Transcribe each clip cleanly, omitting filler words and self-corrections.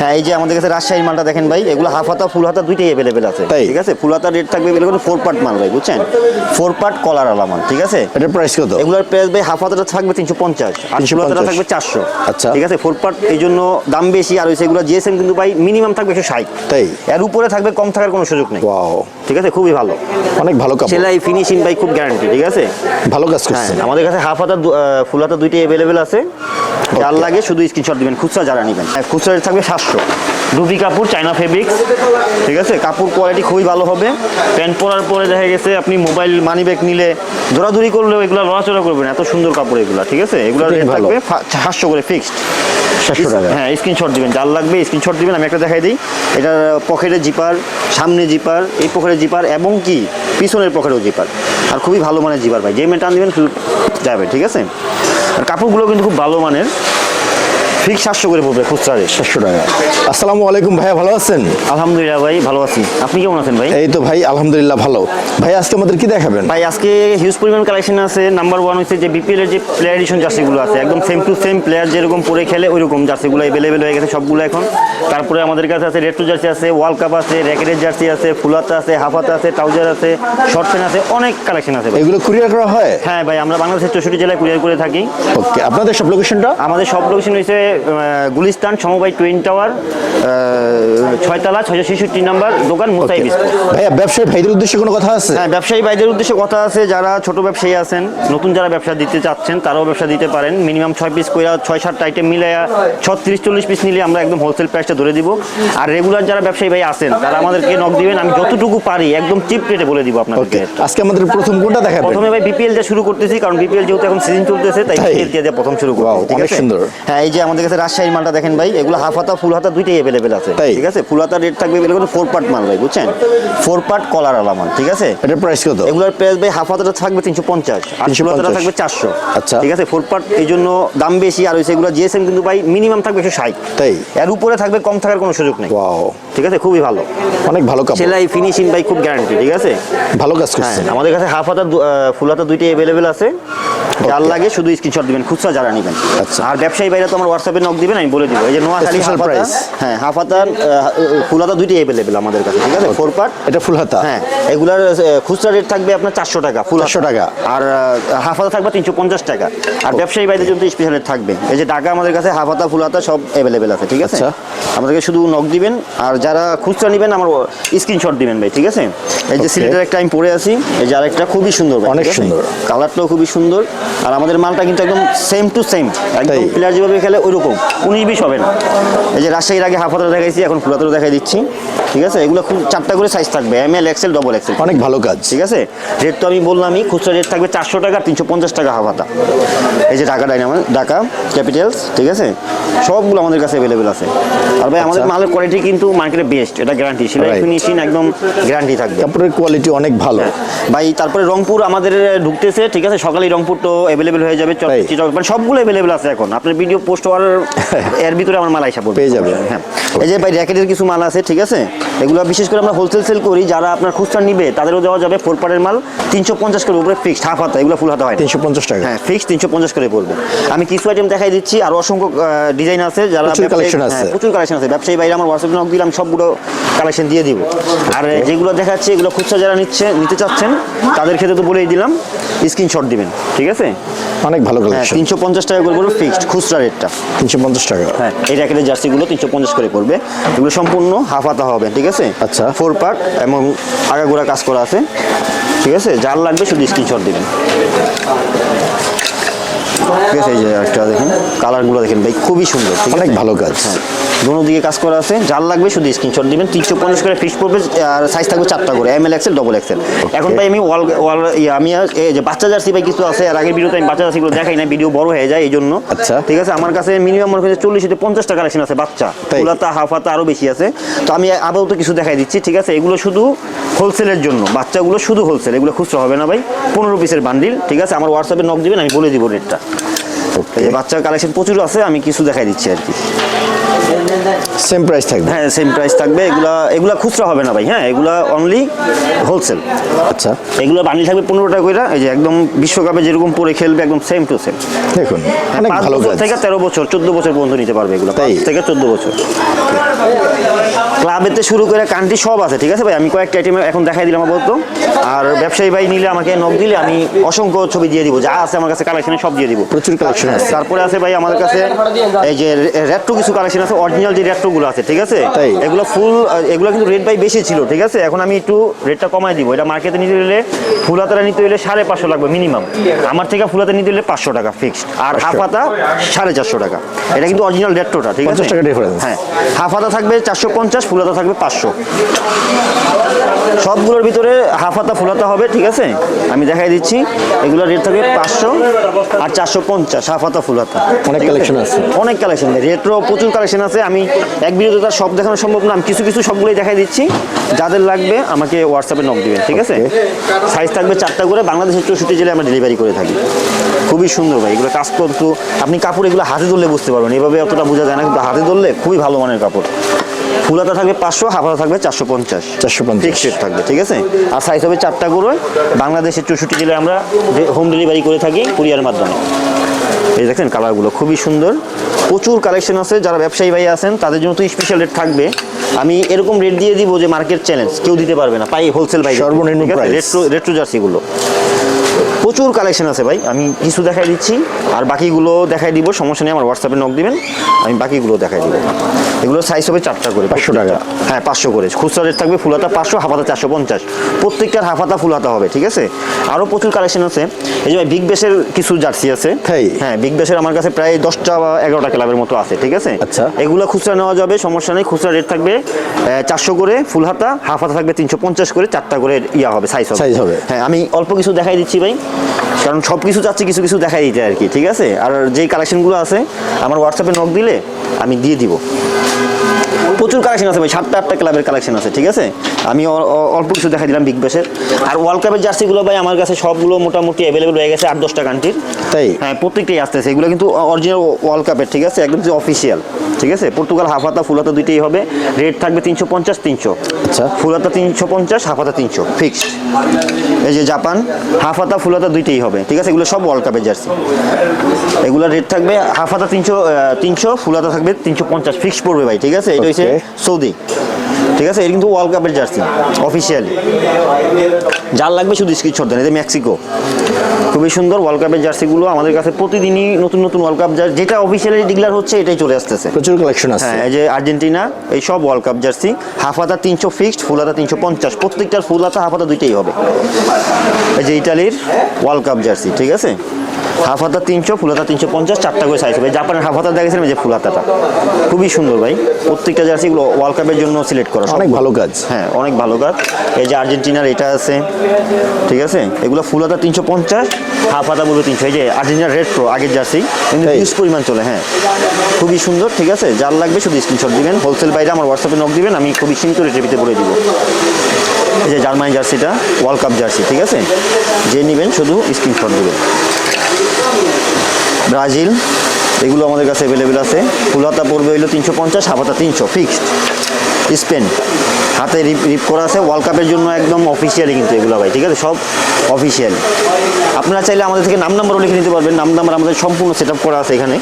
হ্যাঁ, এই যে আমাদের কাছে রাজশাহীর মালটা দেখেন ভাই, এগুলো হাফ হাতা ফুল হাতা দুইটাই अवेलेबल আছে। ঠিক আছে, ফুল হাতা রেট থাকবে এগুলো 4 পার্ট মাল ভাই, বুঝছেন? 4 পার্ট কলার আলা মাল। ঠিক আছে, এটার প্রাইস কত? এগুলোর প্রাইস ভাই হাফ হাতাটা থাকবে 350 আর ফুল হাতাটা থাকবে 400। আচ্ছা, ঠিক আছে, 4 পার্ট এই জন্য দাম বেশি। আর হইছে এগুলো জিএসএম কিন্তু ভাই মিনিমাম থাকবে 160। তাই এর উপরে থাকবে, কম থাকার কোনো সুযোগ নেই। ওয়াও, ঠিক আছে, খুবই ভালো, অনেক ভালো কাপড়, সেলাই ফিনিশিং ভাই খুব গ্যারান্টি। ঠিক আছে, ভালো কাজ হ্যাঁ, করছে। আমাদের কাছে হাফ হাতা ফুল হাতা দুইটাই अवेलेबल আছে। যার লাগে শুধু স্ক্রিনশট দিবেন, খুচরা যারা নেবেন। খুচরা রেট থাকবে 700। রুবি কাপড়, চায়না ফেব্রিক্স। ঠিক আছে, কাপড় কোয়ালিটি খুবই ভালো হবে। প্যান্ট পরার পরে দেখা গেছে আপনি মোবাইল মানি ব্যাগ নিলে দৌড়াদৌড়ি করলেও এগুলো লড়াচড়া করবেন, এত সুন্দর কাপড় এগুলো। ঠিক আছে, এগুলো রেট থাকবে 700 করে ফিক্সড। 700 টাকা। হ্যাঁ, স্ক্রিনশট দিবেন, যার লাগবে স্ক্রিনশট দিবেন। আমি একটা দেখাই দিই, এটা পকেটের জিপার, সামনে জিপার, এই পকেটের জিপার এবং কি পিছনের পকেটেও জিপার। আর খুবই ভালো মানের জিপার ভাই, যে মেয়ে টান দিবেন শুধু যাবে। ঠিক আছে, আর কাপড়গুলো কিন্তু খুব ভালো মানের। ফিক্স 700 করে পড়বে খুচরা রেট। 700 টাকা। আসসালামু আলাইকুম ভাইয়া, ভালো আছেন? আলহামদুলিল্লাহ ভাই, ভালো আছি। আপনি কেমন আছেন ভাই? এই তো ভাই আলহামদুলিল্লাহ ভালো। ভাই আজকে আমাদের কি দেখাবেন? ভাই আজকে হিউজ পরিমাণ কালেকশন আছে। নাম্বার 1 হচ্ছে যে বিপিএল এর যে প্লেয়ার এডিশন জার্সিগুলো আছে, একদম সেম টু সেম প্লেয়ার যেরকম পরে খেলে ওইরকম জার্সিগুলো अवेलेबल হয়ে গেছে সবগুলো এখন। তারপরে আমাদের কাছে আছে রেট্রো জার্সি আছে, ওয়ার্ল্ড কাপ আছে, র্যাকেটের জার্সি আছে, ফুলাতা আছে, হাফাতা আছে, ট্রাউজার আছে, শর্ট প্যান্ট আছে, অনেক কালেকশন আছে ভাই। এগুলো কুরিয়ার করা হয়? হ্যাঁ ভাই, আমরা বাংলাদেশের 64 জেলায় কুরিয়ার করে থাকি। ওকে, আপনাদের সব লোকেশনটা? আমাদের সব লোকেশন হচ্ছে গুলিস্তান সমবায় টুইন টাওয়ার, 6 তলা 666 নাম্বার দোকান, মুসাইব স্টোর। ভাইয়া ব্যবসায়ী ভাইদের উদ্দেশ্যে কোনো কথা আছে? হ্যাঁ, ব্যবসায়ী ভাইদের উদ্দেশ্যে কথা আছে। যারা ছোট ব্যবসায়ী আছেন, নতুন যারা ব্যবসা দিতে চাচ্ছেন, তারাও ব্যবসা দিতে পারেন। মিনিমাম 6 পিস করে 6-7 আইটেম মিলে 36-40 পিস নিলে আমরা একদম হোলসেল প্রাইসটা ধরে দিব। আর রেগুলার যারা ব্যবসায়ী ভাই আছেন, তারা আমাদেরকে নক দিবেন, আমি যতটুকু পারি একদম চিপ রেটে বলে দিব আপনাদেরকে। আজকে আমাদের প্রথম কোনটা দেখাবেন? প্রথমে ভাই বিপিএল দিয়ে শুরু করতেছি, কারণ বিপিএল যেহেতু এখন সিজন চলতেছে, তাই বিপিএল দিয়ে প্রথম শুরু করব। ঠিক আছে, সুন্দর। হ্যাঁ, এই যে আমাদের কাছে রাজশাহীর মালটা দেখেন ভাই, এগুলো হাফ হাতা ফুল হাতা দুইটাই अवेलेबल আছে। ঠিক আছে, ফুল হাতা রেট থাকবে এগুলো 4 পার্ট মাল ভাই, বুঝছেন? 4 পার্ট কলার আলা মাল। ঠিক আছে, এটার প্রাইস কত? এগুলোর প্রাইস ভাই হাফ হাতাটা থাকবে 350 আর ফুল হাতাটা থাকবে 400। আচ্ছা, ঠিক আছে, 4 পার্ট এই জন্য দাম বেশি। আর হইছে এগুলো জিএসএম কিন্তু ভাই মিনিমাম থাকবে 160। তাই এর উপরে থাকবে, কম থাকার কোনো সুযোগ নেই। ওয়াও, ঠিক আছে, খুবই ভালো, অনেক ভালো কাপড়, সেলাই ফিনিশিং ভাই খুব গ্যারান্টি। ঠিক আছে, ভালো কাজ হ্যাঁ, করছে। আমাদের কাছে হাফ হাতা ফুল হাতা দুইটাই अवेलेबल আছে। যার লাগে শুধু স্ক্রিনশট দিবেন, খুচরা যারা নেবেন। আচ্ছা, আর ব্যবসায়ী ভাইরা তো আমার হোয়াটসঅ্যাপে নক দিবেন, আমি বলে দিব। এই যে নোয়াখালী হাফ হাতা, হ্যাঁ হাফ হাতা ফুল হাতা দুইটাই अवेलेबल আমাদের কাছে। ঠিক আছে, 4 পার্ট, এটা ফুল হাতা। হ্যাঁ, এগুলার খুচরা রেট থাকবে আপনার 400 টাকা, ফুল 400 টাকা। আর হাফ হাতা থাকবে 350 টাকা। আর ব্যবসায়ী ভাইদের জন্য স্পেশাল রেট থাকবে। এই যে ঢাকা আমাদের কাছে হাফ হাতা ফুল হাতা সব अवेलेबल আছে। ঠিক আছে, আমাদেরকে শুধু নক দিবেন। আর যারা খুচরা নেবেন আমার স্ক্রিনশট দিবেন ভাই। ঠিক আছে, এই যে সিলেটের একটা আমি পরে আছি, এই যে আরেকটা খুবই সুন্দর ভাই, অনেক সুন্দর, কালারটাও খুবই সুন্দর। আর আমাদের মালটা কিন্তু একদম সেম টু সেম, একদম প্লেয়ার যেভাবে খেলে ওইরকম 19-20 হবে না। এই যে রাজশাহীর আগে হাফ হাতা দেখাইছি, এখন ফুল হাতা দেখাই দিচ্ছি। ঠিক আছে, এগুলো খুব 4টা করে সাইজ থাকবে, ML XL ডবল XL, অনেক ভালো কাজ। ঠিক আছে, রেট তো আমি বললামই, খুচরা রেট থাকবে 400 টাকা, 350 টাকা হাফ হাতা। এই যে ঢাকা ডাইনামো, ঢাকা ক্যাপিটালস। ঠিক আছে, সবগুলো আমাদের কাছে अवेलेबल আছে। আর ভাই আমাদের মালের কোয়ালিটি কিন্তু মার্কেটে বেস্ট, এটা গ্যারান্টি, সেলাই ফিনিশিং একদম গ্যারান্টি থাকবে। কাপড়ের কোয়ালিটি অনেক ভালো ভাই। তারপরে রংপুর আমাদের ঢুকতেছে। ঠিক আছে, সকালেই রংপুর তো अवेलेबल হয়ে যাবে, মানে সবগুলো अवेलेबल আছে এখন। আপনার ভিডিও পোস্ট হওয়ার এর ভিতরে আমার মাল আইসা পড়বে, পেয়ে যাবে। হ্যাঁ, এই যে ভাই র্যাকেটের কিছু মাল আছে। ঠিক আছে, এগুলো বিশেষ করে আমরা হোলসেল সেল করি। যারা আপনার খুচরা নিবে তাদেরও দেওয়া যাবে। 4 পার্টের মাল 350 করে উপরে ফিক্সড, হাফ হাতা, এগুলো ফুল হাতা হয় 350 টাকা। হ্যাঁ, ফিক্সড 350 করে পড়বে। আমি কিছু আইটেম দেখাই দিচ্ছি, আর অসংখ্য ডিজাইন আছে। যারা প্রচুর কালেকশন আছে, ব্যবসায়ী ভাইরা আমার হোয়াটসঅ্যাপে নক দিলাম, সবগুলো কালেকশন দিয়ে দিব। আর যেগুলো দেখাচ্ছি এগুলো খুচরা যারা নিতে চাচ্ছেন তাদের ক্ষেত্রে তো বলেই দিলাম, স্ক্রিনশট দিবেন। ঠিক আছে, অনেক ভালো কালেকশন। 350 টাকা করে পড়বে ফিক্সড খুচরা রেটটা, 350 টাকা। হ্যাঁ, এই র্যাকেটের জার্সিগুলো 350 করে পড়বে। এগুলো সম্পূর্ণ হাফ হাতা হবে। ঠিক আছে, আচ্ছা, 4 পার্ট এবং আগাগোড়া কাজ করা আছে। ঠিক আছে, যার লাগবে শুধু স্ক্রিনশট দিবেন। ঠিক আছে, এই যে একটা দেখেন, কালারগুলো দেখেন ভাই, খুবই সুন্দর, অনেক ভালো কাজ। হ্যাঁ, দোনো দিকে কাজ করা আছে। যার লাগবে শুধু স্ক্রিনশট দিবেন। 350 করে ফিক্স পড়বে, আর সাইজ থাকবে 4টা করে, ML XL ডবল XL। এখন ভাই আমি আমি এই যে বাচ্চা জার্সি ভাই কিছু আছে, আর আগের ভিডিওতে আমি বাচ্চা জার্সিগুলো দেখাই না, ভিডিও বড় হয়ে যায় এই জন্য। আচ্ছা, ঠিক আছে, আমার কাছে মিনিমাম 40-50 টাকা কালেকশন আছে বাচ্চা, ফুল হাতা হাফ হাতা আরও বেশি আছে। তো আমি আপাতত কিছু দেখাই দিচ্ছি। ঠিক আছে, এগুলো শুধু হোলসেলের জন্য, বাচ্চাগুলো শুধু হোলসেল, এগুলো খুচরা হবে না ভাই। 15 পিসের বান্ডিল। ঠিক আছে, আমার হোয়াটসঅ্যাপে নক দিবেন, আমি বলে দিব রেটটা। বাচ্চার কালেকশন প্রচুর আছে, আমি কিছু দেখাই দিচ্ছি আর কি। সেম প্রাইস থাকবে। হ্যাঁ সেম প্রাইস থাকবে। এগুলা খুচরা হবে না ভাই, হ্যাঁ এগুলা অনলি হোলসেল। আচ্ছা, এগুলো বান্ডিল থাকবে 15 টাকা করে। এই যে একদম বিশ্বকাপে যেরকম পরে খেলবে একদম সেম টু সেম। দেখুন অনেক 5 ভালো বছর কাজ। থেকে 13 বছর 14 বছর পর্যন্ত নিতে পারবে এগুলো, তাই? 5 থেকে 14 বছর। ক্লাবেতে শুরু করে কান্ট্রি সব আছে, ঠিক আছে ভাই। আমি কয়েকটা আইটেম এখন দেখাই দিলাম আপাতত। আর ব্যবসায়ী ভাই নিলে আমাকে নক দিলে আমি অসংখ্য ছবি দিয়ে দিব, যা আছে আমার কাছে কালেকশনে সব দিয়ে দিব। প্রচুর কালেকশন আছে। তারপরে আছে ভাই আমাদের কাছে এই যে রেট্রো কিছু কালেকশন আছে, অরিজিনাল যে রেট্রোগুলো আছে, ঠিক আছে। তাই? এগুলো ফুল, এগুলো কিন্তু রেট ভাই বেশি ছিল, ঠিক আছে। এখন আমি একটু রেটটা কমাই দিব। এটা মার্কেটে নিতে গেলে ফুল হাতারা নিতে হলে 550 লাগবে মিনিমাম। আমার থেকে ফুল হাতা নিতে হলে 500 টাকা ফিক্সড, আর হাফ হাতা 450 টাকা। এটা কিন্তু অরিজিনাল রেট্রোটা, ঠিক আছে। 50 টাকা ডিফারেন্স। হ্যাঁ, হাফ হাতা থাকবে 450, ফুল হাতা থাকবে 500। সবগুলোর ভিতরে হাফ হাতা ফুল হাতা হবে, ঠিক আছে। আমি দেখাই দিচ্ছি। এগুলোর রেট থাকবে 500 আর 450 হাফ হাতা ফুল হাতা। অনেক কালেকশন আছে। অনেক কালেকশন, রেট্রো প্রচুর কালেকশন আছে। আমি এক ভিডিওতে তার সব দেখানো সম্ভব না, আমি কিছু কিছু সবগুলোই দেখাই দিচ্ছি। যাদের লাগবে আমাকে হোয়াটসঅ্যাপে নক দিবেন, ঠিক আছে। সাইজ থাকবে 4টা করে, বাংলাদেশের 64 জেলায় আমরা ডেলিভারি করে থাকি। খুবই সুন্দর ভাই, এগুলো কাজ করতো। আপনি কাপড় এগুলো হাতে ধরলে বুঝতে পারবেন, এভাবে অতটা বোঝা যায় না, কিন্তু হাতে ধরলে খুবই ভালো মানের কাপড়। ফুল হাতা থাকবে 500, হাফ হাতা থাকবে 450 ফিক্সড রেট থাকবে, ঠিক আছে। আর সাইজ হবে 4টা করে, বাংলাদেশের 64 জেলায় আমরা হোম ডেলিভারি করে থাকি কুরিয়ারের মাধ্যমে। এই দেখেন কালারগুলো খুবই সুন্দর, প্রচুর কালেকশন আছে। যারা ব্যবসায়ী ভাই আছেন তাদের জন্য তো স্পেশাল রেট থাকবে। আমি এরকম রেট দিয়ে দিব যে মার্কেট চ্যালেঞ্জ, কেউ দিতে পারবে না। পাই হোলসেল ভাই, সর্বনিম্ন প্রাইস। রেট্রো জার্সিগুলো প্রচুর কালেকশন আছে ভাই। আমি কিছু দেখাই দিচ্ছি, আর বাকিগুলো দেখাই দিব, সমস্যা নেই। আমার হোয়াটসঅ্যাপে নক দিবেন, আমি বাকিগুলো দেখাই দিব। এগুলো সাইজ হবে 4টা করে, 500 টাকা। হ্যাঁ 500 করে। খুচরা রেট থাকবে ফুল হাতা 500, হাফ হাতা 450। প্রত্যেকটার হাফ হাতা ফুল হাতা হবে, ঠিক আছে। আরও প্রচুর কালেকশন আছে। এই যে ভাই বিগ বেসের কিছু জার্সি আছে। তাই? হ্যাঁ, বিগ বেসের আমার কাছে প্রায় 10টা বা 11টা ক্লাবের মতো আছে, ঠিক আছে। আচ্ছা। এগুলো খুচরা নেওয়া যাবে, সমস্যা নেই। খুচরা রেট থাকবে 400 করে ফুল হাতা, হাফ হাতা থাকবে 350 করে। 4টা করে ইয়া হবে, সাইজ হবে। হ্যাঁ, আমি অল্প কিছু দেখাই দিচ্ছি ভাই, কারণ সব কিছু চাচ্ছি কিছু কিছু দেখাই দিতে আর কি, ঠিক আছে। আর যেই কালেকশনগুলো আছে আমার হোয়াটসঅ্যাপে নক দিলে আমি দিয়ে দিব। প্রচুর কালেকশন আছে ভাই, 7টা 8টা ক্লাবের কালেকশন আছে, ঠিক আছে। আমি অল্প কিছু দেখাই দিলাম বিগ বেসের। আর ওয়ার্ল্ড কাপের জার্সিগুলো ভাই আমার কাছে সবগুলো মোটামুটি অ্যাভেলেবল হয়ে গেছে 8-10টা কান্ট্রির। তাই? হ্যাঁ, প্রত্যেকটাই আসতেছে। এগুলো কিন্তু অরিজিনাল ওয়ার্ল্ড কাপের, ঠিক আছে, একদম অফিসিয়াল, ঠিক আছে। পর্তুগাল হাফ হাতা ফুল হাতা দুইটাই হবে। রেট থাকবে 350-300। আচ্ছা। ফুল হাতা 350, হাফ হাতা 300 ফিক্সড। এই যে জাপান হাফ হাতা ফুল হাতা দুইটাই হবে, ঠিক আছে। এগুলো সব ওয়ার্ল্ড কাপের জার্সি। এগুলো রেট থাকবে হাফ হাতা 300, ফুল হাতা থাকবে 350 ফিক্সড পড়বে ভাই, ঠিক আছে। এটা হচ্ছে সৌদি, ঠিক আছে। এটা কিন্তু ওয়ার্ল্ড কাপের জার্সি অফিসিয়ালি। যার লাগবে শুধু স্ক্রিনশট দেন। এটা মেক্সিকো, খুবই সুন্দর ওয়ার্ল্ড কাপের জার্সিগুলো আমাদের কাছে প্রতিদিনই নতুন নতুন ওয়ার্ল্ড কাপ জার্সি, যেটা অফিসিয়ালি ডিক্লেয়ার হচ্ছে এটাই চলে আসতেছে। প্রচুর কালেকশন আছে। হ্যাঁ, এই যে আর্জেন্টিনা, এই সব ওয়ার্ল্ড কাপ জার্সি। হাফ হাতা 300 ফিক্সড, ফুল হাতা 350। প্রত্যেকটার ফুল হাতা হাফ হাতা দুইটাই হবে। এই যে ইটালির ওয়ার্ল্ড কাপ জার্সি, ঠিক আছে। হাফ হাতা 300, ফুল হাতা 350, 4টা করে সাইজ হবে। জাপানের হাফ হাতা দেখেছিলাম, এই যে ফুল হাতাটা খুবই সুন্দর ভাই। প্রত্যেকটা জার্সিগুলো ওয়ার্ল্ড কাপের জন্য সিলেক্ট করা, অনেক ভালো কাজ। হ্যাঁ, অনেক ভালো কাজ। এই যে আর্জেন্টিনার এটা আছে, ঠিক আছে। এগুলো ফুল হাতা 350, হাফ হাতা বলবে 300। এই যে আর্জেন্টিনার রেট্রো আগের জার্সি, কিন্তু হিউজ পরিমাণ চলে। হ্যাঁ, খুবই সুন্দর, ঠিক আছে। যার লাগবে শুধু স্ক্রিনশট দিবেন। হোলসেল বাইরে আমার হোয়াটসঅ্যাপে নক দিবেন, আমি খুবই সীমিত রেটের ভিতরে বলে দিব। এই যে জার্মানি জার্সিটা ওয়ার্ল্ড কাপ জার্সি, ঠিক আছে। যে নেবেন শুধু স্ক্রিনশট দিবেন। ব্রাজিল, এগুলো আমাদের কাছে অ্যাভেলেবেল আছে। ফুল হাতা পড়বে হইলো 350, হাফ হাতা 300 ফিক্সড। স্পেন হাতে রিপ করা আছে, ওয়ার্ল্ড কাপের জন্য একদম অফিসিয়ালি কিন্তু এগুলো ভাই, ঠিক আছে। সব অফিসিয়ালি। আপনারা চাইলে আমাদের থেকে নাম্বারও লিখে নিতে পারবেন। নাম্বার আমাদের সম্পূর্ণ সেট আপ করা আছে এখানে,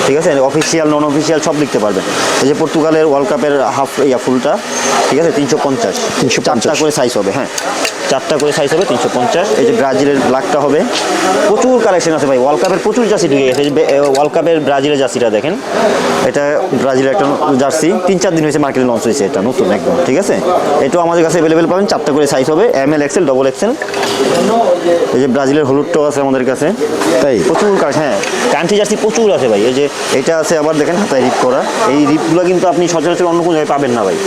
ঠিক আছে। অফিসিয়াল নন অফিসিয়াল সব লিখতে পারবেন। এই যে পর্তুগালের ওয়ার্ল্ড কাপের হাফ ফুলটা, ঠিক আছে, 350। 4টা করে সাইজ হবে। হ্যাঁ, 4টা করে সাইজ হবে 350। এই যে ব্রাজিলের ব্ল্যাকটা হবে। প্রচুর কালেকশন আছে ভাই, ওয়ার্ল্ড কাপের প্রচুর জার্সি ঢুকে গেছে। ওয়ার্ল্ড কাপের ব্রাজিলের জার্সিটা দেখেন, এটা ব্রাজিলের একটা জার্সি, 3-4 দিন হয়েছে মার্কেটে লঞ্চ হয়েছে, এটা নতুন একদম, ঠিক আছে। এটাও আমাদের কাছে অ্যাভেলেবেল পাবেন। 4টা করে সাইজ হবে, ML, XL, XXL। এই যে ব্রাজিলের হলুদটাও আছে আমাদের কাছে। তাই? প্রচুর কাজ। হ্যাঁ, কান্ট্রি জার্সি প্রচুর আছে ভাই। এই যে এটা আছে, আবার দেখেন হাতায় রিপ করা। এই রিপগুলো কিন্তু আপনি সচরাচর অন্য কোনো জায়গায় পাবেন না ভাই।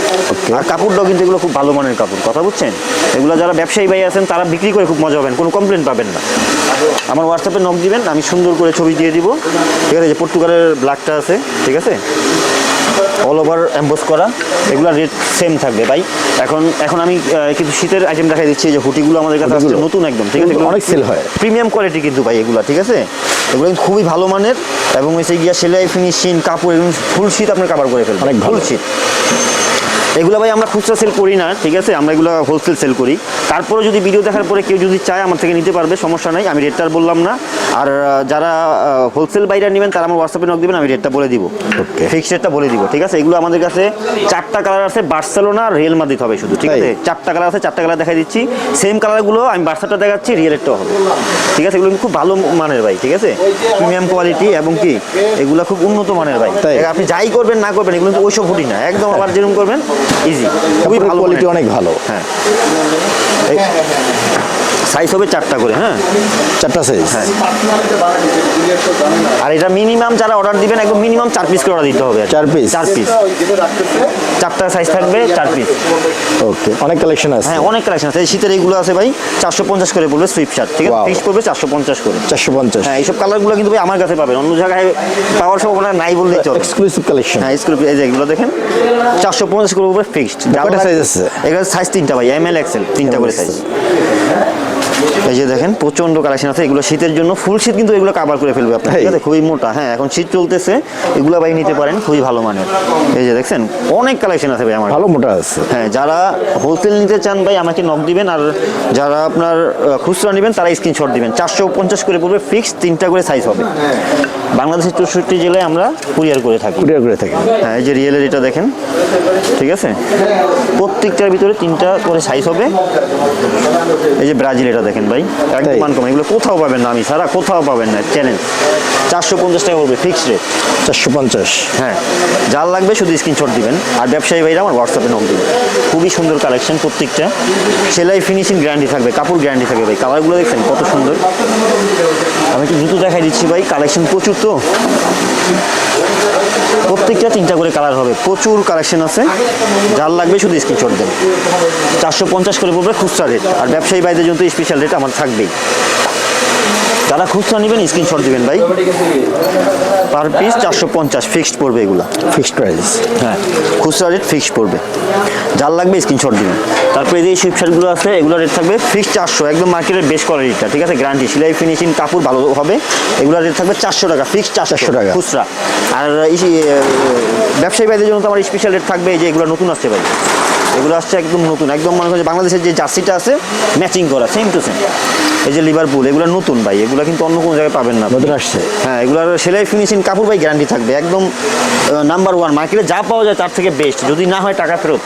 আর কাপড়টাও কিন্তু এগুলো খুব ভালো মানের কাপড়, কথা বুঝছেন। এগুলো যারা ব্যবসায়ী ভাই আছেন তারা বিক্রি করে খুব মজা পাবেন, কোনো কমপ্লেন পাবেন না। আমার হোয়াটসঅ্যাপে নক দিবেন, আমি সুন্দর করে ছবি দিয়ে দিব, ঠিক আছে। যে পর্তুগালের ব্ল্যাকটা আছে, ঠিক আছে। অল ওভার এমবোস করা, এগুলো রেট সেম থাকবে ভাই। এখন আমি কিছু শীতের আইটেম দেখাই দিচ্ছি, যে হুটিগুলো আমাদের কাছে আসছে নতুন একদম, ঠিক আছে, অনেক সেল হয়, প্রিমিয়াম কোয়ালিটি কিন্তু ভাই এগুলো, ঠিক আছে, এগুলো কিন্তু খুবই ভালো মানের, এবং হচ্ছে গিয়া সেলাই ফিনিশিং কাপড় এবং ফুল শীত আপনার কাভার করে ফেলবে, অনেক ফুল শীত। এগুলো ভাই আমরা খুচরা সেল করি না, ঠিক আছে, আমরা এগুলো হোলসেল সেল করি। তারপরে যদি ভিডিও দেখার পরে কেউ যদি চায় আমার থেকে নিতে পারবে, সমস্যা নাই, আমি রেটটা আর বললাম না। আর যারা হোলসেল বাইরে নেবেন তারা আমার হোয়াটসঅ্যাপে নক দেবেন, আমি রেটটা বলে দিব, ওকে, ফিক্সড রেটটা বলে দিব, ঠিক আছে। এগুলো আমাদের কাছে 4টা কালার আছে, বার্সেলোনা আর রিয়েল মাদ্রিদ হবে শুধু, ঠিক আছে, 4টা কালার আছে, 4টা কালার দেখাই দিচ্ছি। সেম কালারগুলো আমি বার্সাটা দেখাচ্ছি, রিয়েল রেটটাও হবে, ঠিক আছে। এগুলো কিন্তু খুব ভালো মানের ভাই, ঠিক আছে, প্রিমিয়াম কোয়ালিটি, এবং কি এগুলো খুব উন্নত মানের ভাই। আপনি যাই করবেন না করবেন, এগুলো কিন্তু ওইসব হুডি না, একদম আবার যেরকম করবেন ইজি, খুবই ভালো কোয়ালিটি, অনেক ভালো। হ্যাঁ, সাইজ হবে 4টা করে, হ্যাঁ 4টা সাইজ। হ্যাঁ, আর এটা মিনিমাম যারা অর্ডার দিবেন একদম মিনিমাম 4 পিস করে অর্ডার দিতে হবে, 4 পিস, 4টা সাইজ থাকবে, 4 পিস। ওকে, অনেক কালেকশন আছে। হ্যাঁ, অনেক কালেকশন আছে। শীতের এইগুলো আছে ভাই 450 করে পড়বে সুইপ শার্ট, ঠিক আছে, Wow. ফিক্স পড়বে 450 করে। 450। হ্যাঁ, এইসব কালারগুলো কিন্তু ভাই আমার কাছে পাবেন, অন্য জায়গায় পাওয়ার সম্ভাবনা নাই বললেই চলে। Exclusive collection. হ্যাঁ, স্কুল এই যে এগুলো দেখেন 450 করে পড়বে ফিক্সড। কয়টা সাইজ আছে? এগুলো সাইজ 3টা ভাই, এম এল এক্সেল 3টা করে সাইজ। এই যে দেখেন প্রচন্ড কালেকশন আছে, এগুলো শীতের জন্য ফুল শীত কিন্তু এগুলো কভার করে ফেলবে আপনার, ঠিক আছে, খুবই মোটা। হ্যাঁ, এখন শীত চলতেছে, এগুলো ভাই নিতে পারেন, খুবই ভালো মানের। এই যে দেখছেন অনেক কালেকশন আছে ভাই আমার, ভালো মোটা আছে। হ্যাঁ, যারা হোলসেল নিতে চান ভাই আমাকে নক দিবেন, আর যারা আপনার খুচরা নেবেন তারা স্ক্রিনশট দিবেন। 450 করে পড়বে ফিক্সড, 3টা করে সাইজ হবে। বাংলাদেশের 64 জেলায় আমরা কুরিয়ার করে থাকি। কুরিয়ার করে থাকি। হ্যাঁ, এই যে রিয়েলের এটা দেখেন, ঠিক আছে, প্রত্যেকটার ভিতরে 3টা করে সাইজ হবে। এই যে ব্রাজিল এটা দেখেন ভাই, একদম আনকমন, এগুলো কোথাও পাবেন না, আমি সারা কোথাও পাবেন না, চ্যালেঞ্জ। 450 টাকা পড়বে ফিক্সড রেট, 450। হ্যাঁ, যার লাগবে শুধু স্ক্রিনশট দিবেন, আর ব্যবসায়ী ভাইরা আমার হোয়াটসঅ্যাপে নক দিবেন। খুবই সুন্দর কালেকশন প্রত্যেকটা, সেলাই ফিনিশিং গ্যারান্টি থাকবে, কাপড় গ্যারান্টি থাকবে ভাই। কালারগুলো দেখছেন কত সুন্দর, আমি একটু দ্রুত দেখাই দিচ্ছি ভাই, কালেকশন প্রচুর তো, প্রত্যেকটা 3টা করে কালার হবে, প্রচুর কালেকশন আছে। যার লাগবে শুধু স্ক্রিনশট দেন। 450 করে পড়বে খুচরা রেট, আর ব্যবসায়ী ভাইদের জন্য স্পেশাল রেট আমার থাকবেই। যারা খুচরা নেবেন স্ক্রিনশট দিবেন ভাই, পার পিস 450 ফিক্সড পড়বে, এগুলো ফিক্সড প্রাইস। হ্যাঁ, খুচরা রেট ফিক্সড পড়বে, যার লাগবে স্ক্রিনশট দিবেন। তারপরে এই যে সুইপ শার্টগুলো আছে, এগুলো রেট থাকবে ফিক্সড 400, একদম মার্কেটের বেস্ট কোয়ালিটিটা, ঠিক আছে, গ্যারান্টি, সেলাই ফিনিশিং কাপড় ভালো হবে। এগুলো রেট থাকবে 400 টাকা ফিক্সড, 400 টাকা খুচরা। আর ব্যবসায়ী ভাইদের জন্য তো আমার স্পেশাল রেট থাকবে, এই যে এগুলো নতুন আসছে ভাই, এগুলো আসছে একদম নতুন, একদম মনে করেন বাংলাদেশের যে জার্সিটা আছে ম্যাচিং করা, সেম টু সেম। এই যে লিভারপুল, এগুলো নতুন ভাই, এগুলো কিন্তু অন্য কোনো জায়গায় পাবেন না, নতুন আসছে। হ্যাঁ, এগুলোর সেলাই ফিনিশিং কাপড় ভাই গ্যারান্টি থাকবে, একদম নাম্বার 1, মার্কেটে যা পাওয়া যায় তার থেকে বেস্ট, যদি না হয় টাকা ফেরত,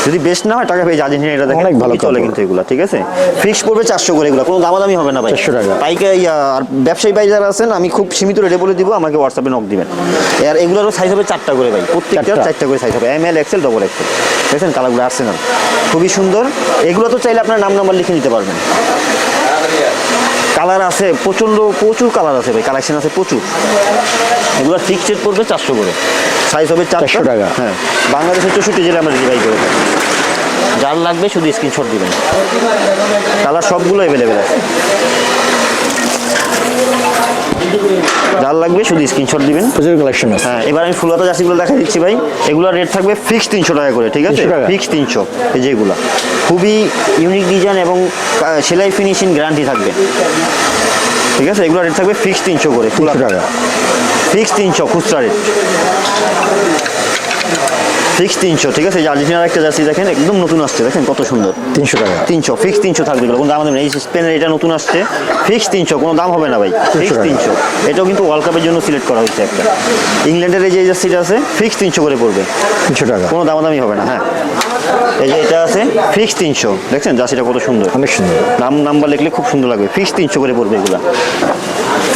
যদি বেস্ট না হয় টাকা পেয়ে যা জিনিস, এটা দেখেন অনেক ভালো চলে কিন্তু এগুলো, ঠিক আছে, ফিক্স পড়বে 400 করে, এগুলো কোনো দামাদামি হবে না ভাই, 400 টাকা। পাইকারি। আর ব্যবসায়ী ভাই যারা আছেন আমি খুব সীমিত রেটে বলে দিব, আমাকে হোয়াটসঅ্যাপে নক দিবেন। আর এগুলোরও সাইজ হবে 4টা করে ভাই, প্রত্যেকটা 4টা করে সাইজ হবে, M L XL double XL, দেখেন কালারগুলো আসছে না, খুবই সুন্দর। এগুলো তো চাইলে আপনার নাম্বার লিখে নিতে পারবেন। কালার আছে প্রচুর কালার আছে ভাই, কালেকশন আছে প্রচুর। এগুলো ফিক্সড রেট পড়বে 400 করে, সাইজ হবে 400 টাকা। হ্যাঁ, বাংলাদেশের 64 জেলায় আমরা ডেলিভারি করে থাকি। যার লাগবে শুধু স্ক্রিনশট দিবেন, কালার সবগুলো অ্যাভেলেবেল আছে। যার লাগবে শুধু স্ক্রিনশট দিবেন। প্রচুর কালেকশন আছে। হ্যাঁ, এবার আমি ফুলহাতা জার্সিগুলো দেখা দিচ্ছি ভাই, এগুলোর রেট থাকবে ফিক্সড 300 টাকা করে, ঠিক আছে, 300 টাকা। ফিক্সড 300। এই যে এগুলো খুবই ইউনিক ডিজাইন এবং সেলাই ফিনিশিং গ্যারান্টি থাকবে, ঠিক আছে, এগুলো রেট থাকবে ফিক্সড 300 করে, 300 টাকা ফিক্সড 300 খুচরা রেট, ফিক্সড 300, ঠিক আছে। এই যে আর্জেন্টিনার একটা জার্সি দেখেন, একদম নতুন আসছে, দেখেন কত সুন্দর, 300 টাকা 300 ফিক্সড 300 থাকবে, এগুলো কোনো দাম হবে না। এই স্পেনের এটা নতুন আসছে, ফিক্সড 300, কোনো দাম হবে না ভাই, ফিক্সড 300। এটাও কিন্তু ওয়ার্ল্ড কাপের জন্য সিলেক্ট করা হচ্ছে একটা। ইংল্যান্ডের এই যে জার্সিটা আছে ফিক্সড 300 করে পড়বে, 300 টাকা, কোনো দামাদামি হবে না। হ্যাঁ, এই যে এটা আছে ফিক্সড 300, দেখছেন জার্সিটা কত সুন্দর, অনেক সুন্দর। নাম্বার লিখলে খুব সুন্দর লাগবে, ফিক্সড 300 করে পড়বে এগুলা,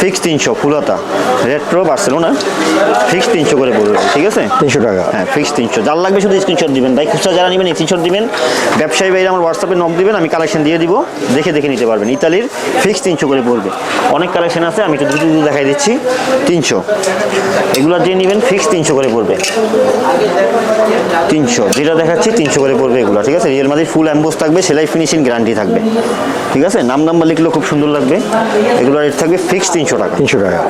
ফিক্সড 300 ফুলহাতা রেট্রো বার্সেলোনা, ফিক্সড 300 করে পড়বে, ঠিক আছে, 300 টাকা। হ্যাঁ, ফিক্সড 300। যার লাগবে শুধু স্ক্রিনশট দিবেন ভাই, খুচরা যারা নেবেন স্ক্রিনশট দিবেন, ব্যবসায়ী ভাইরা আমার হোয়াটসঅ্যাপে নক দিবেন, আমি কালেকশন দিয়ে দিব, দেখে নিতে পারবেন। ইতালির ফিক্সড 300 করে পড়বে, অনেক কালেকশন আছে, আমি একটু দ্রুত দেখাই দিচ্ছি। 300 এগুলো যে নেবেন ফিক্সড 300 করে পড়বে, 300 যেটা দেখাচ্ছি 300 করে পড়বে এগুলো, ঠিক আছে। রিয়েল মাদ্রিদ ফুল এমবোস থাকবে, সেলাই ফিনিশিং গ্যারান্টি থাকবে, ঠিক আছে, নাম্বার লিখলেও খুব সুন্দর লাগবে। এগুলো রেট থাকবে ফিক্সড 300 টাকা। 300 টাকা।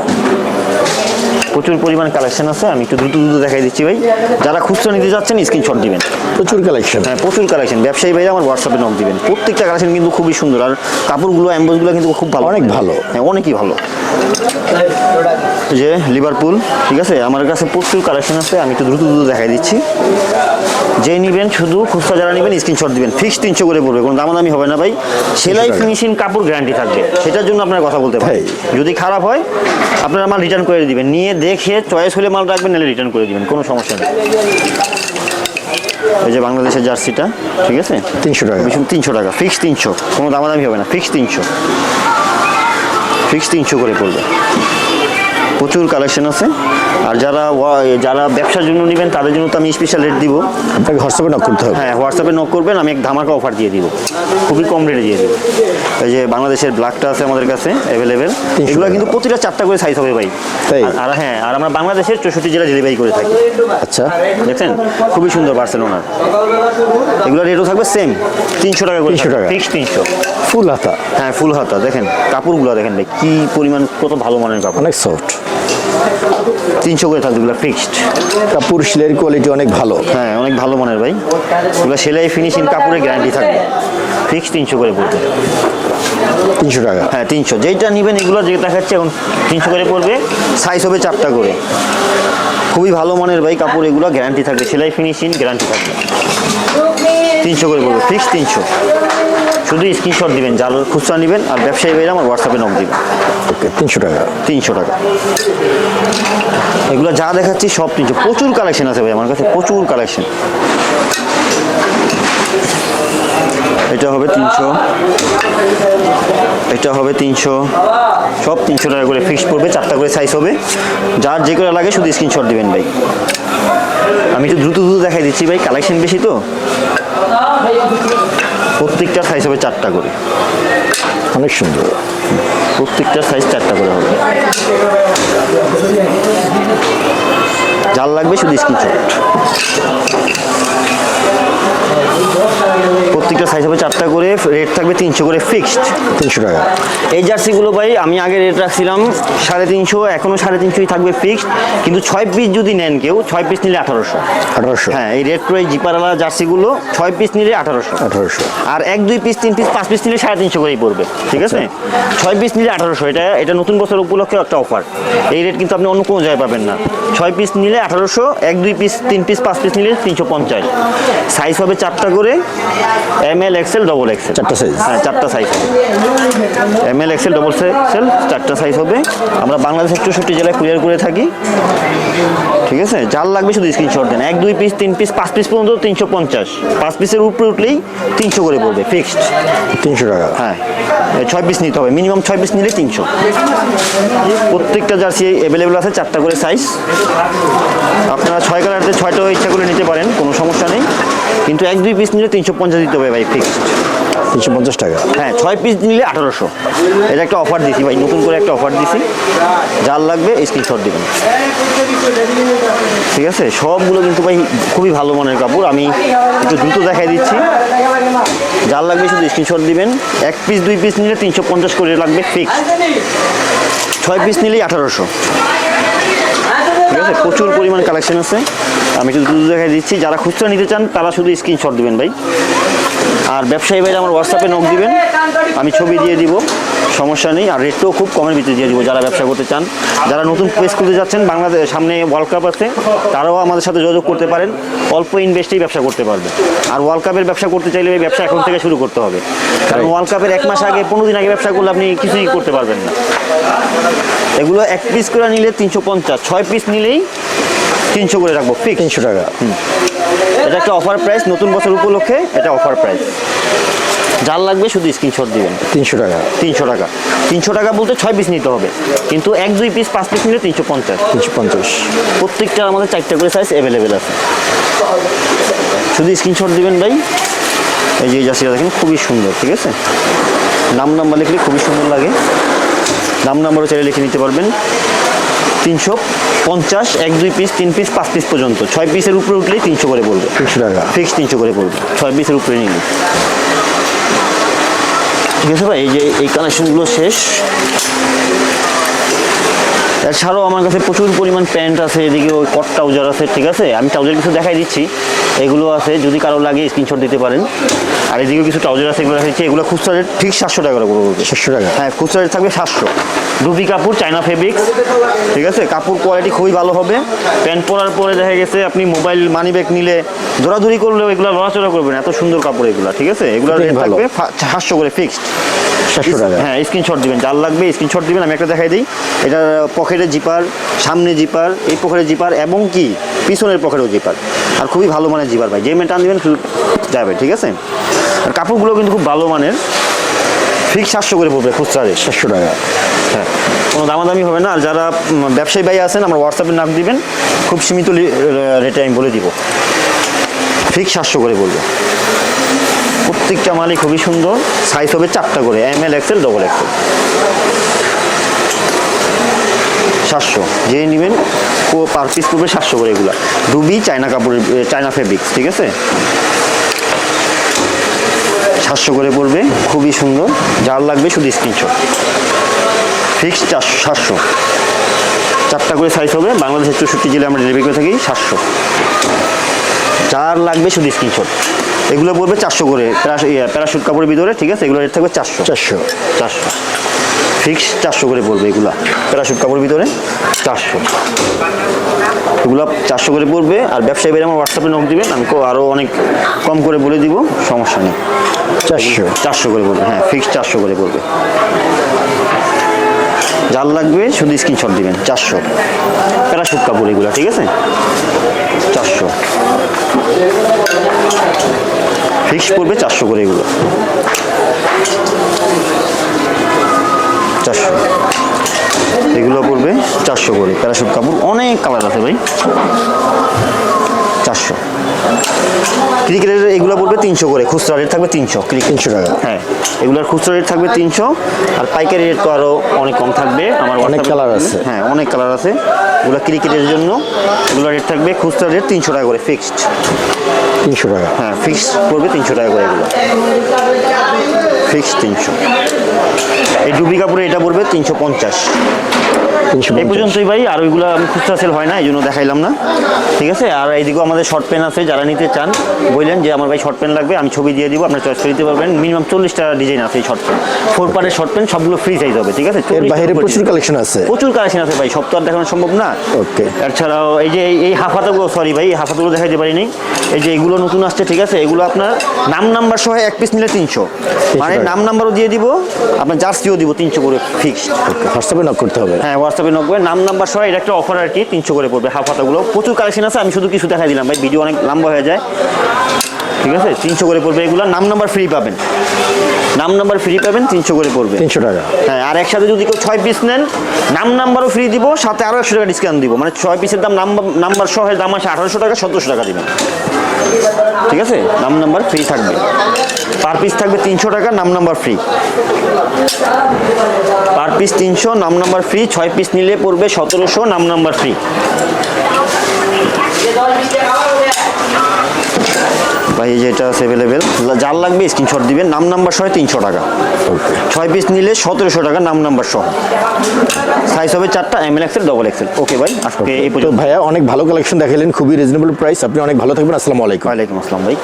প্রচুর পরিমাণ কালেকশন আছে, আমি একটু দ্রুত দ্রুত দেখাই দিচ্ছি ভাই। যারা খুচরা নিতে যাচ্ছেন স্ক্রিনশট দিবেন। প্রচুর কালেকশন। হ্যাঁ প্রচুর কালেকশন, ব্যবসায়ী ভাইরা আমার হোয়াটসঅ্যাপে নক দিবেন। প্রত্যেকটা কালেকশন কিন্তু খুবই সুন্দর, আর কাপড়গুলো অ্যাম্বোসগুলো কিন্তু খুব ভালো, অনেক ভালো। হ্যাঁ অনেকই ভালো। এই যে লিভারপুল, ঠিক আছে, আমার কাছে প্রচুর কালেকশন আছে, আমি একটু দ্রুত দ্রুত দেখাই দিচ্ছি। যে নিবেন শুধু খুচরা যারা নেবেন স্ক্রিনশট দিবেন। ফিক্স 300 করে পড়বে, কোনো দামাদামি হবে না ভাই। সেলাই ফিনিশিং কাপড় গ্যারান্টি থাকবে, সেটার জন্য আপনারা কথা বলতে পারেন। যদি খারাপ হয় আপনারা মাল রিটার্ন করে দিবেন, নিয়ে দেখে চয়েস হলে মাল রাখবেন, নাহলে রিটার্ন করে দিবেন, কোনো সমস্যা নেই। এই যে বাংলাদেশের জার্সিটা, ঠিক আছে, 300 টাকা। 300 টাকা ফিক্স, 300, কোনো দামাদামি হবে না, ফিক্স 300, ফিক্স 300 করে পড়বে। প্রচুর কালেকশন আছে। আর যারা ব্যবসার জন্য নেবেন তাদের জন্য তো আমি স্পেশাল রেট দিব। আপনাকে হোয়াটসঅ্যাপে নক করতে হবে। হ্যাঁ হোয়াটসঅ্যাপে নক করবেন, আমি এক ধামাকা অফার দিয়ে দিব, খুবই কম রেটে দিয়ে দিব। এই যে বাংলাদেশের ব্ল্যাকটা আছে আমাদের কাছে অ্যাভেলেবেল, এগুলো কিন্তু প্রতিটা 4টা করে সাইজ হবে ভাই। তাই? আর হ্যাঁ, আর আমরা বাংলাদেশের 64 জেলা ডেলিভারি করে থাকি। আচ্ছা, দেখছেন খুবই সুন্দর বার্সেলোনার, এগুলো রেটও থাকবে সেম 300 টাকা করে, 300 টাকা ফিক্স 300। ফুল হাতা। হ্যাঁ ফুল হাতা, দেখেন কাপড়গুলো দেখেন ভাই কি পরিমাণ, কত ভালো মানের কাপড়, অনেক সফট। 300 করে থাকবে, এগুলো ফিক্সড। কাপড় সেলাইয়ের কোয়ালিটি অনেক ভালো। হ্যাঁ অনেক ভালো মানের ভাই, এগুলো সেলাই ফিনিশিং কাপড়ের গ্যারান্টি থাকবে। ফিক্স 300 করে পড়বে। 300 টাকা। হ্যাঁ 300, যেইটা নেবেন এগুলো যে দেখাচ্ছে এখন 300 করে পড়বে। সাইজ হবে 4টা করে, খুবই ভালো মানের ভাই কাপড়, এগুলো গ্যারান্টি থাকবে, সেলাই ফিনিশিং গ্যারান্টি থাকবে। 300 করে পড়বে, ফিক্স 300। শুধু স্ক্রিনশট দিবেন যারা খুচরা নেবেন, আর ব্যবসায়ী ভাইরা আমার হোয়াটসঅ্যাপে নক দিবেন। ওকে, 300 টাকা। 300 টাকা। এগুলো যা দেখাচ্ছি সব 300। প্রচুর কালেকশন আছে ভাই আমার কাছে, প্রচুর কালেকশন। এটা হবে 300, এটা হবে 300, সব 300 টাকা করে ফিক্সড পড়বে। 4টা করে সাইজ হবে, যার যে করে লাগে শুধু স্ক্রিনশট দিবেন ভাই। আমি একটু দ্রুত দ্রুত দেখাই দিচ্ছি ভাই, কালেকশন বেশি তো। প্রত্যেকটা সাইজ হবে 4টা করে, অনেক সুন্দর। প্রত্যেকটা সাইজ 4টা করে হবে। যার লাগবে শুধু স্ক্রিনশট। প্রত্যেকটা সাইজ হবে 4টা করে, রেট থাকবে 300 করে ফিক্সড। 300 টাকা। এই জার্সিগুলো ভাই আমি আগে রেট রাখছিলাম 350, এখনো 350 থাকবে ফিক্সড। কিন্তু 6 পিস যদি নেন কেউ, 6 পিস নিলে 1800। 1800। হ্যাঁ এই রেড ক্রয় জিপারওয়ালা জার্সিগুলো 6 পিস নিলে 1800। 1800। আর 1, 2 পিস, 3 পিস, 5 পিস নিলে 350 করেই পড়বে, ঠিক আছে। 6 পিস নিলে 1800, এটা নতুন বছর উপলক্ষে একটা অফার। এই রেট কিন্তু আপনি অন্য কোনো জায়গায় পাবেন না। 6 পিস নিলে 1800, 1, 2 পিস, 3 পিস, 5 পিস নিলে 350। সাইজ হবে 4টা করে, ML, XL, XXL। 4টা সাইজ। হ্যাঁ 4টা সাইজ হবে, ML, XL, XXL 4টা সাইজ হবে। আমরা বাংলাদেশের 64 জেলায় কুরিয়ার করে থাকি, ঠিক আছে। যার লাগবে শুধু স্ক্রিনশট দেন। 1, 2 পিস, 3 পিস, 5 পিস পর্যন্ত 350। 5 পিসের উপরে উঠলেই 300 করে পড়বে ফিক্সড। 300 টাকা। হ্যাঁ 6 পিস নিতে হবে, মিনিমাম 6 পিস নিলে 300। প্রত্যেকটা জার্সি অ্যাভেলেবেল আছে, 4টা করে সাইজ। আপনারা 6 কালারতে 6টাও ইচ্ছা করে নিতে পারেন, কোনো সমস্যা নেই। কিন্তু 1, 2 পিস নিলে 350 দিতে হবে ভাই ফিক্সড। 350 টাকা। হ্যাঁ 6 পিস নিলে 1800। এটা একটা অফার দিছি ভাই, নতুন করে একটা অফার দিছি। যার লাগবে স্ক্রিনশট দিবেন, ঠিক আছে। সবগুলো কিন্তু ভাই খুবই ভালো মানের কাপড়, আমি একটু দ্রুত দেখাই দিচ্ছি। যার লাগবে শুধু স্ক্রিনশট দিবেন। 1 পিস 2 পিস নিলে 350 করে লাগবে ফিক্স। 6 পিস নিলেই 1800, ঠিক আছে। প্রচুর পরিমাণ কালেকশন আছে, আমি একটু দ্রুত দেখাই দিচ্ছি। যারা খুচরা নিতে চান তারা শুধু স্ক্রিনশট দিবেন ভাই। আর ব্যবসায়ী ভাইরা আমার হোয়াটসঅ্যাপে নক দিবেন, আমি ছবি দিয়ে দিব, সমস্যা নেই। আর রেটটাও খুব কমের ভিতরে দিয়ে দিব যারা ব্যবসা করতে চান। যারা নতুন পেজ খুলতে যাচ্ছেন, বাংলাদেশ সামনে ওয়ার্ল্ড কাপ আছে, তারাও আমাদের সাথে যোগাযোগ করতে পারেন। অল্প ইনভেস্টেই ব্যবসা করতে পারবে। আর ওয়ার্ল্ড কাপের ব্যবসা করতে চাইলে এই ব্যবসা এখন থেকে শুরু করতে হবে, কারণ ওয়ার্ল্ড কাপের 1 মাস আগে, 15 দিন আগে ব্যবসা করলে আপনি কিছুই করতে পারবেন না। এগুলো 1 পিস করে নিলে 350, 6 পিস নিলেই 300 করে রাখবো ফিক্স। 300 টাকা। এটা একটা অফার প্রাইস, নতুন বছর উপলক্ষে এটা অফার প্রাইস। যার লাগবে শুধু স্ক্রিনশট দিবেন। 300 টাকা। 300 টাকা। 300 টাকা বলতে 6 পিস নিতে হবে, কিন্তু 1, 2 পিস, 5 পিস নিলে 350। 350। প্রত্যেকটা আমাদের 4টা করে সাইজ অ্যাভেলেবেল আছে, শুধু স্ক্রিনশট দিবেন ভাই। এই যে এই জার্সিটা দেখেন খুবই সুন্দর, ঠিক আছে। নাম্বার লিখলে খুবই সুন্দর লাগে, নাম্বারও চাইলে লিখে নিতে পারবেন। 350, 1, 2 পিস, 3 পিস, 5 পিস পর্যন্ত। 6 পিসের উপরে উঠলেই 300 করে পড়বে। 300 টাকা। ফিক্স 300 করে পড়বে, 6 পিসের উপরে নিলে, ঠিক আছে ভাই। এই যে এই কালেকশনগুলো শেষ। এছাড়াও আমার কাছে প্রচুর পরিমাণ প্যান্ট আছে, এদিকে ওই কট ট্রাউজার আছে, ঠিক আছে, আমি ট্রাউজার কিছু দেখাই দিচ্ছি, এগুলো আছে, যদি কারো লাগে স্ক্রিনশট দিতে পারেন। আর এদিকেও কিছু ট্রাউজার আছে, এগুলো দেখাচ্ছি, এগুলো খুচরা রেট ঠিক 700 টাকা করে পড়বে। 700 টাকা। হ্যাঁ, খুচরা রেট থাকবে 700। ডুবি কাপড়, চায়না ফেব্রিক্স, ঠিক আছে, কাপড় কোয়ালিটি খুবই ভালো হবে। প্যান্ট পরার পরে দেখা গেছে আপনি মোবাইল মানি ব্যাগ নিলে দৌড়াদৌড়ি করলেও এগুলো লড়াচড়া করবেন, এত সুন্দর কাপড় এগুলো, ঠিক আছে, এগুলো রেট ভালো। থাকবে 700 করে ফিক্সড। 700 টাকা। হ্যাঁ, স্ক্রিনশট দিবেন, যার লাগবে স্ক্রিনশট দিবেন। আমি একটা দেখাই দিই, এটা পকেটের জিপার, সামনে জিপার, এই পকেটের জিপার এবং কি পিছনের পকেটেও জিপার, আর খুবই ভালো মানের জিপার ভাই, যে মেয়ে টান দিবেন যাবে, ঠিক আছে। আর কাপড়গুলো কিন্তু খুব ভালো মানের, ফিক্স 700 করে পড়বে খুচরা রেট। 700 টাকা। হ্যাঁ, কোনো দামাদামি হবে না। আর যারা ব্যবসায়ী ভাই আছেন, আমার হোয়াটসঅ্যাপে নাম দিবেন, খুব সীমিত রেটে আমি বলে দিব, ফিক্স 700 করে বলবো। প্রত্যেকটা মালই খুবই সুন্দর, সাইজ হবে 4টা করে, ML XL XXL। 700 যে নেবেন ও পার পিস পড়বে 700 করে। এগুলা ডুবি চায়না কাপড়ের, চায়না ফেব্রিক্স, ঠিক আছে, 700 করে পড়বে, খুবই সুন্দর। যার লাগবে শুধু স্ক্রিনশট, ফিক্স 700। 4টা করে সাইজ হবে, বাংলাদেশের 64 জেলায় আমরা ডেলিভারি করে থাকি। 700, যার লাগবে শুধু স্ক্রিনশট। এগুলো পড়বে 400 করে, প্যারাশুট কাপড়ের ভিতরে, ঠিক আছে, এগুলো রেট থাকবে 400। 400 ফিক্স 400 করে পড়বে। এগুলা প্যারাশুট কাপড়ের ভিতরে 400, এগুলো 400 করে পড়বে। আর ব্যবসায়ী বাইরে আমার হোয়াটসঅ্যাপে নক দিবেন, আমি আরও অনেক কম করে বলে দিব, সমস্যা নেই। 400 করে পড়বে, হ্যাঁ, ফিক্স 400 করে পড়বে। যার লাগবে শুধু স্ক্রিনশট দিবেন। 400 প্যারাশুট কাপড় এগুলো, ঠিক আছে, 400 ফিক্স পড়বে, 400 করে এগুলো, 400 এগুলো পড়বে 400 করে। প্যারাশুট কাপড় অনেক কালার আছে ভাই, 400। ক্রিকেটের এগুলো পড়বে 300 করে, খুচরা রেট থাকবে 300। 300 টাকা। হ্যাঁ, এগুলোর খুচরা রেট থাকবে 300, আর পাইকারি রেট তো আরও অনেক কম থাকবে। আমার অনেক WhatsApp-এ কালার আছে। হ্যাঁ, অনেক কালার আছে। এগুলো ক্রিকেটের জন্য, এগুলো রেট থাকবে খুচরা রেট 300 টাকা করে ফিক্সড। 300 টাকা। হ্যাঁ, ফিক্সড পড়বে 300 টাকা করে, এগুলো ফিক্সড 300। এই ডুবি কাপড়ে এটা পড়বে 350। এই পর্যন্তই ভাই, আর ওইগুলো খুচরা সেল হয় না, এই জন্য দেখাইলাম না, ঠিক আছে। আর এইদিকেও আমাদের শর্ট পেন আছে, যারা নিতে চান বললেন যে আমার ভাই শর্ট পেন লাগবে, আমি ছবি দিয়ে দিব, আপনার চয়েস করে দিতে পারবেন। মিনিমাম 40টা ডিজাইন আছে এই শর্ট পেন, 4 পার্টের শর্ট পেন, সবগুলো ফ্রি সাইজ হবে, ঠিক আছে। এর বাইরে প্রচুর কালেকশন আছে। প্রচুর কালেকশন আছে ভাই, সব তো আর দেখানো সম্ভব না। ওকে। এছাড়াও এই যে এই হাফাতাগুলো, সরি ভাই, এই হাফাতাগুলো দেখাইতে পারিনি, এই যে এগুলো নতুন আসছে, ঠিক আছে, এগুলো আপনার নাম নাম্বার সহ এক পিস নিলে 300, মানে নাম নাম্বারও দিয়ে দিব, আপনার জার্সিও দিব 300 করে ফিক্সড। হোয়াটসঅ্যাপে নক করতে হবে। হ্যাঁ, হোয়াটসঅ্যাপে নক করে নাম নাম্বার সহ, এটা একটা অফার আর কি, 300 করে পড়বে হাফাতাগুলো। প্রচুর কালেকশন আছে, আমি শুধু কিছু দেখাই দিলাম ভাই, ভিডিও অনেক লম্বা হয়ে যায়, ঠিক আছে। 300 করে পড়বে এগুলো, নাম নাম্বার ফ্রি পাবেন, নাম নাম্বার ফ্রি পাবেন, 300 করে পড়বে। 300 টাকা। হ্যাঁ, আর একসাথে যদি কেউ 6 পিস নেন, নাম নাম্বারও ফ্রি দিব, সাথে আরও 100 টাকা ডিসকাউন্ট দিব, মানে 6 পিসের দাম নাম্বার সহ দাম আসে 1800 টাকা, 1700 টাকা দিবেন, ঠিক আছে। নাম নাম্বার ফ্রি থাকবে, পার পিস থাকবে 300 টাকা, নাম নাম্বার ফ্রি, পার পিস 300, নাম নাম্বার ফ্রি। 6 পিস নিলে পড়বে 1700, নাম নাম্বার ফ্রি। ভাই এই যে এটা আছে অ্যাভেলেবেল, যার লাগবে স্ক্রিনশট দিবেন, নাম নাম্বার সহ 300 টাকা। 6 পিস নিলে 1700 টাকা, নাম নাম্বার সহ। সাইজ হবে 4টা, ML XL XXL। ওকে ভাই, আজকে এই তো পর্যন্ত। ভাইয়া অনেক ভালো কালেকশন দেখালেন, খুবই রিজনেবল প্রাইস। আপনি অনেক ভালো থাকবেন। আসসালামু আলাইকুম। ওয়ালাইকুম আসসালাম ভাই।